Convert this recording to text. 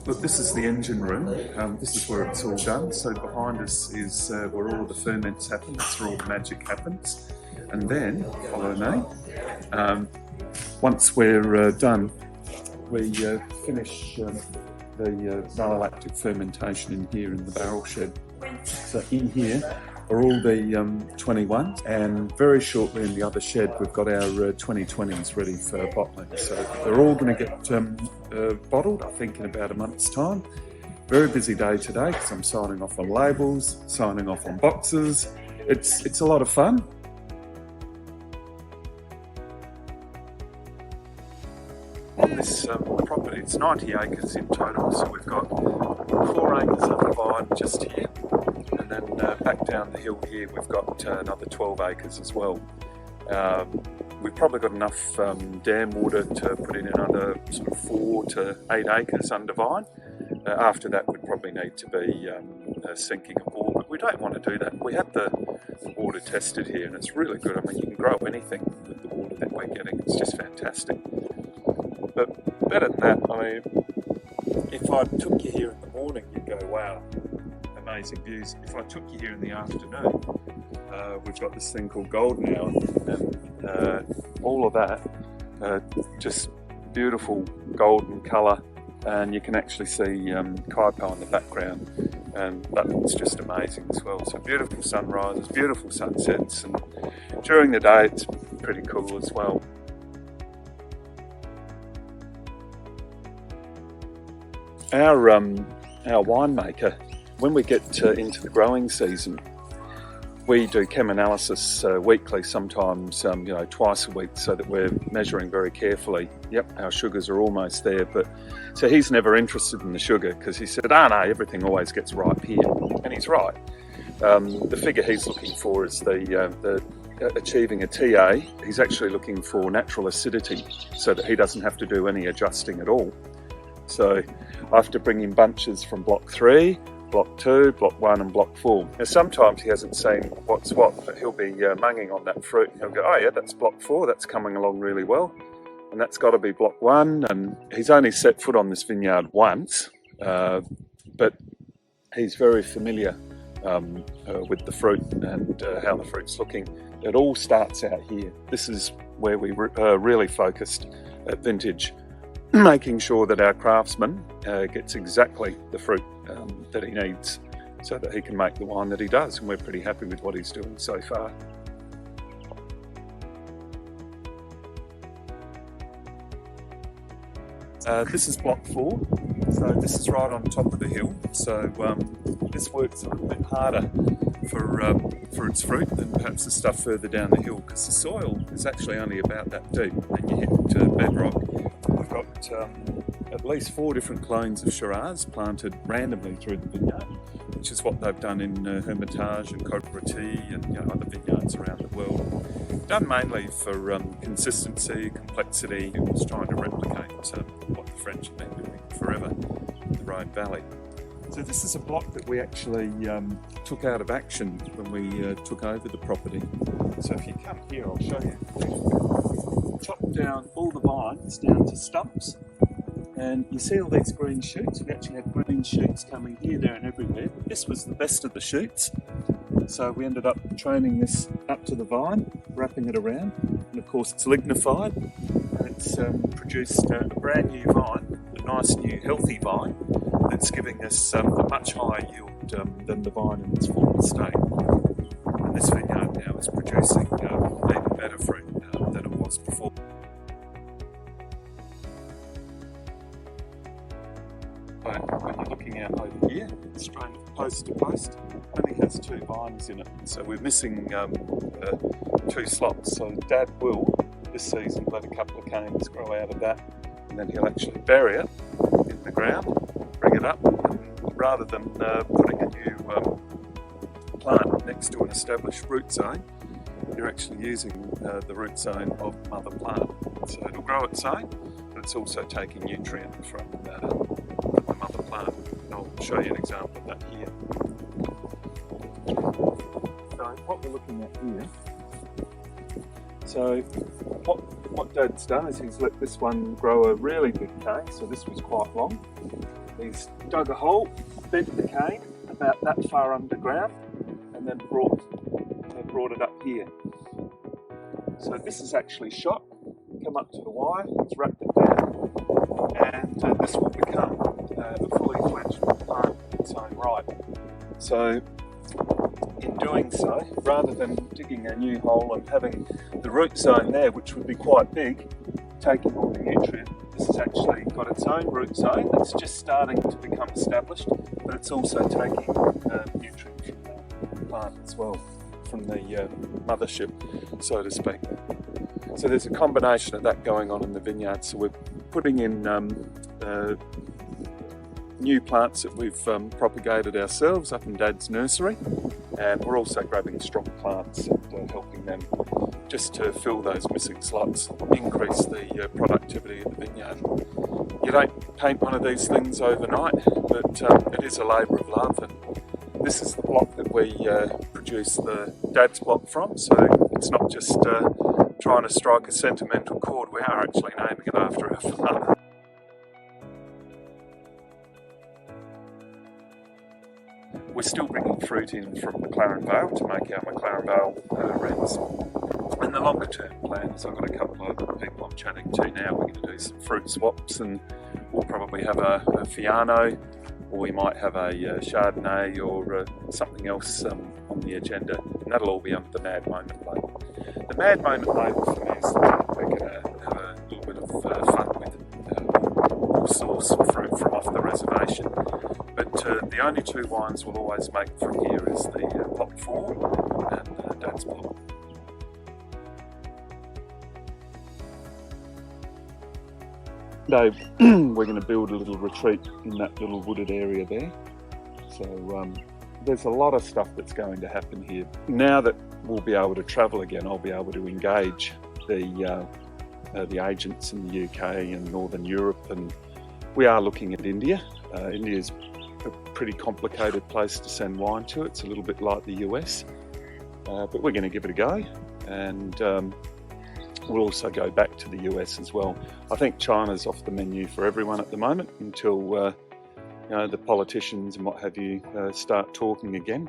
Look, this is the engine room. This is where it's all done. So behind us is where all of the ferments happen. That's where all the magic happens. And then, follow me, once we're done, we finish the malolactic fermentation in here in the barrel shed. So in here are all the 21s, and very shortly in the other shed we've got our 2020s ready for bottling. So they're all going to get bottled, I think, in about a month's time. Very busy day today because I'm signing off on labels, signing off on boxes. It's a lot of fun. On this property, it's 90 acres in total, so we've got 4 acres of vine just here, and then back down the hill here we've got another 12 acres as well. We've probably got enough dam water to put in another sort of 4 to 8 acres under vine. After that we'd probably need to be sinking a bore, but we don't want to do that. We had the water tested here and it's really good. I mean, you can grow anything with the water that we're getting. It's just fantastic. But better than that, I mean, if I took you here in the morning, you'd go, wow, amazing views. If I took you here in the afternoon, we've got this thing called golden hour, and all of that, just beautiful golden colour, and you can actually see Kuitpo in the background, and that's just amazing as well. So beautiful sunrises, beautiful sunsets, and during the day it's pretty cool as well. Our winemaker, when we get into the growing season, we do chem analysis weekly, sometimes twice a week, so that we're measuring very carefully. Yep, our sugars are almost there, but so he's never interested in the sugar because he said, no, everything always gets ripe here, and he's right. The figure he's looking for is the achieving a TA. He's actually looking for natural acidity so that he doesn't have to do any adjusting at all. So I have to bring in bunches from block 3, block 2, block 1 and block 4. Now sometimes he hasn't seen what's what, but he'll be munging on that fruit and he'll go, oh yeah, that's block 4, that's coming along really well. And that's got to be block 1. And he's only set foot on this vineyard once, but he's very familiar with the fruit and how the fruit's looking. It all starts out here. This is where we really focused at Vintage, making sure that our craftsman gets exactly the fruit that he needs so that he can make the wine that he does, and we're pretty happy with what he's doing so far. This is block 4, so this is right on top of the hill, so this works a little bit harder for its fruit than perhaps the stuff further down the hill, because the soil is actually only about that deep and you hit bedrock. We've got at least 4 different clones of shiraz planted randomly through the vineyard, which is what they've done in Hermitage and Côte Bretille and other vineyards around the world. Done mainly for consistency, complexity. It was trying to replicate what the French have been doing forever in the Rhone Valley. So this is a block that we actually took out of action when we took over the property. So if you come here, I'll show you. We've chopped down all the vines down to stumps, and you see all these green shoots. We actually had green shoots coming here, there and everywhere, but this was the best of the shoots. So we ended up training this up to the vine, wrapping it around, and of course it's lignified, and it's produced a brand new vine, a nice new healthy vine that's giving us a much higher yield than the vine in its former state. And this vineyard now is producing even better fruit than it was before. When you're looking out over here, straight post to post, only has 2 vines in it, so we're missing 2 slots. So Dad will this season let a couple of canes grow out of that, and then he'll actually bury it in the ground, bring it up, and rather than putting a new plant next to an established root zone, you're actually using the root zone of mother plant. So it'll grow its own, but it's also taking nutrient from the mother plant. And I'll show you an example of that here. So what we're looking at here, so what Dad's done is he's let this one grow a really big cane, so this was quite long. He's dug a hole, bent the cane about that far underground, and then brought it up here. So this is actually shot, come up to the wire, it's wrapped it down, and this will become a fully fledged plant in its own right. So in doing so, rather than digging a new hole and having the root zone there, which would be quite big, taking all the nutrient, this has actually got its own root zone that's just starting to become established, but it's also taking nutrient from the plant as well, from the mothership, so to speak. So there's a combination of that going on in the vineyard. So we're putting in new plants that we've propagated ourselves up in Dad's nursery, and we're also grabbing strong plants and helping them just to fill those missing slots, increase the productivity of the vineyard. You don't paint one of these things overnight, but it is a labour of love, and this is the block that we produce the Dad's block from, so it's not just trying to strike a sentimental chord, we are actually naming it after our father. We're still bringing fruit in from McLaren Vale to make our McLaren Vale reds. And the longer term plans, I've got a couple of people I'm chatting to now, we're going to do some fruit swaps, and we'll probably have a Fiano, or we might have a Chardonnay or something else on the agenda, and that'll all be under the Mad Moment label. The Mad Moment label for me is that we're going to have a little bit of fun with all source fruit from off the reservation. But the only two wines we'll always make from here is the Pot 4 and Dad's Block. Today we're going to build a little retreat in that little wooded area there. So there's a lot of stuff that's going to happen here. Now that we'll be able to travel again, I'll be able to engage the agents in the UK and Northern Europe, and we are looking at India. India's a pretty complicated place to send wine to. It's a little bit like the US, but we're going to give it a go, and we'll also go back to the US as well. I think China's off the menu for everyone at the moment until the politicians and what have you start talking again.